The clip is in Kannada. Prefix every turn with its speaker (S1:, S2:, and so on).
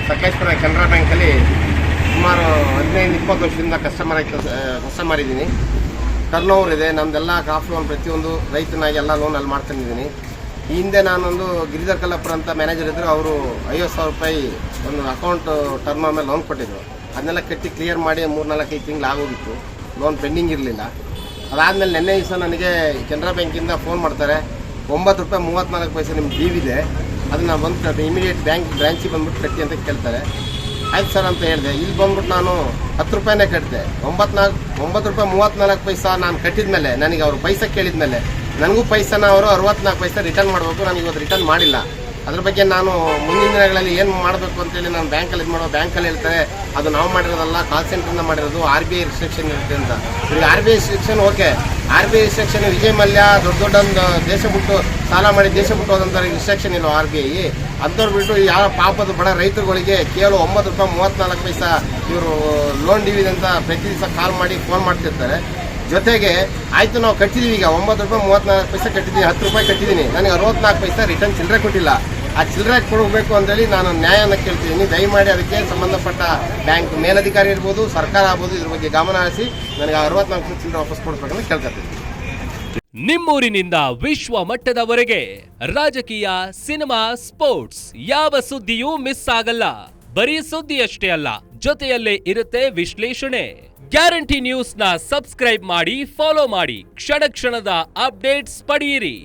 S1: ಸಕಲೇಶ್ಪುರ ಕೆನರಾ ಬ್ಯಾಂಕಲ್ಲಿ ಸುಮಾರು 15-20 ವರ್ಷದಿಂದ ಕಸ್ಟಮರ್ ಇದ್ದೀನಿ. ಟರ್ನ್ ಓವರ್ ಇದೆ. ನಮ್ಮದೆಲ್ಲ ಕ್ರಾಫ್ಟ್ ಲೋನ್ ಪ್ರತಿಯೊಂದು ರೈತನಾಗಿ ಎಲ್ಲ ಲೋನ್ ಅಲ್ಲಿ ಮಾಡ್ತಾನಿದ್ದೀನಿ. ಈ ಹಿಂದೆ ನಾನೊಂದು ಗಿರಿಧರ್ ಕಲ್ಲಪ್ಪರ್ ಅಂತ ಮ್ಯಾನೇಜರ್ ಇದ್ದರು. ಅವರು 50,000 ರೂಪಾಯಿ ಒಂದು ಅಕೌಂಟ್ ಟರ್ನ್ ಓವರ್ ಮೇಲೆ ಲೋನ್ ಕೊಟ್ಟಿದ್ರು. ಅದನ್ನೆಲ್ಲ ಕಟ್ಟಿ ಕ್ಲಿಯರ್ ಮಾಡಿ 3-4-5 ತಿಂಗಳು ಆಗೋಗಿತ್ತು. ಲೋನ್ ಪೆಂಡಿಂಗ್ ಇರಲಿಲ್ಲ. ಅದಾದಮೇಲೆ ನಿನ್ನೆ ದಿವಸ ನನಗೆ ಕೆನರಾ ಬ್ಯಾಂಕಿಂದ ಫೋನ್ ಮಾಡ್ತಾರೆ, 9 ರೂಪಾಯಿ 34 ಪೈಸೆ ನಿಮ್ಮ ಡ್ಯೂ ಇದೆ, ಅದನ್ನು ಬಂದು ಇಮಿಡಿಯೇಟ್ ಬ್ರಾಂಚಿಗೆ ಬಂದ್ಬಿಟ್ಟು ಕಟ್ಟಿ ಅಂತ ಕೇಳ್ತಾರೆ. ಆಯ್ತು ಸರ್ ಅಂತ ಹೇಳಿದೆ. ಇಲ್ಲಿ ಬಂದ್ಬಿಟ್ಟು ನಾನು 10 ರೂಪಾಯಿನೇ ಕಟ್ಟಿದೆ. 9 ರೂಪಾಯಿ 34 ಪೈಸಾ ನಾನು ಕಟ್ಟಿದ ಮೇಲೆ ನನಗೆ ಅವರು ಪೈಸೆ ಕೇಳಿದ ಮೇಲೆ ನನಗೂ ಪೈಸನ ಅವರು 64 ಪೈಸೆ ರಿಟರ್ನ್ ಮಾಡಬೇಕು. ನನಗೆ ಇವತ್ತು ರಿಟರ್ನ್ ಮಾಡಿಲ್ಲ. ಅದ್ರ ಬಗ್ಗೆ ನಾನು ಮುಂದಿನ ದಿನಗಳಲ್ಲಿ ಏನು ಮಾಡಬೇಕು ಅಂತೇಳಿ ನಾನು ಬ್ಯಾಂಕಲ್ಲಿ ಬ್ಯಾಂಕಲ್ಲಿ ಹೇಳ್ತಾರೆ ಅದು ನಾವು ಮಾಡಿರೋದಲ್ಲ, ಕಾಲ್ ಸೆಂಟ್ರಿಂದ ಮಾಡಿರೋದು, RBI ರಿಸ್ಟ್ರಿಕ್ಷನ್ ಇರುತ್ತೆ ಅಂತ. ಈಗ RBI restriction okay, RBI restriction Vijay Mallya ದೊಡ್ಡ ದೇಶ ಬಿಟ್ಟು ಸಾಲ ಮಾಡಿ ದೇಶ ಬಿಟ್ಟು ಹೋದಂಥ ರಿಸ್ಟ್ರಿಕ್ಷನ್ ಇಲ್ಲ RBI. ಅಂಥವ್ರು ಬಿಟ್ಟು ಯಾವ ಪಾಪದ ಬಡ ರೈತರುಗಳಿಗೆ ಕೇವಲ 9 ರೂಪಾಯಿ 34 ಪೈಸಾ ಇವರು ಲೋನ್ ಡ್ಯೂ ಅಂತ ಪ್ರತಿ ದಿವಸ ಕಾಲ್ ಮಾಡಿ ಫೋನ್ ಮಾಡ್ತಿರ್ತಾರೆ. ಜೊತೆಗೆ ಆಯಿತು ನಾವು ಕಟ್ಟಿದ್ದೀವಿ, ಈಗ 9 ರೂಪಾಯಿ 34 ಪೈಸೆ ಕಟ್ಟಿದ್ದೀನಿ, 10 ರೂಪಾಯಿ ಕಟ್ಟಿದ್ದೀನಿ, ನನಗೆ 64 ಪೈಸೆ ರಿಟರ್ನ್ ಚಿಲ್ಲರೆ ಕೊಟ್ಟಿಲ್ಲ. ಆ ಚಿಲ್ಲರೆ ಕೊಡಬೇಕು ಅಂತೇಳಿ ನಾನು ನ್ಯಾಯನ ಕೇಳ್ತಿದ್ದೀನಿ. ದಯಮಾಡಿ ಅದಕ್ಕೆ ಸಂಬಂಧಪಟ್ಟ ಬ್ಯಾಂಕ್ ಮೇಲಧಿಕಾರಿ ಇರ್ಬೋದು, ಸರ್ಕಾರ ಆಗ್ಬೋದು, ಇದ್ರ ಬಗ್ಗೆ ಗಮನ ಹರಿಸಿ ನನಗೆ 64 ಚಿಲ್ಲರೆ ವಾಪಸ್ ಕೊಡಬೇಕಂತ ಕೇಳ್ಕೊತೀನಿ.
S2: ನಿಮ್ಮೂರಿನಿಂದ ವಿಶ್ವ ಮಟ್ಟದವರೆಗೆ ರಾಜಕೀಯ, ಸಿನಿಮಾ, ಸ್ಪೋರ್ಟ್ಸ್ ಯಾವ ಸುದ್ದಿಯೂ ಮಿಸ್ ಆಗಲ್ಲ. ಬರೀ ಸುದ್ದಿಯಷ್ಟೇ ಅಲ್ಲ, ಜೊತೆಯಲ್ಲೇ ಇರುತ್ತೆ ವಿಶ್ಲೇಷಣೆ. ಗ್ಯಾರಂಟಿ ನ್ಯೂಸ್ ನ ಸಬ್ಸ್ಕ್ರೈಬ್ ಮಾಡಿ, ಫಾಲೋ ಮಾಡಿ, ಕ್ಷಣ ಕ್ಷಣದ ಅಪ್ಡೇಟ್ಸ್ ಪಡೆಯಿರಿ.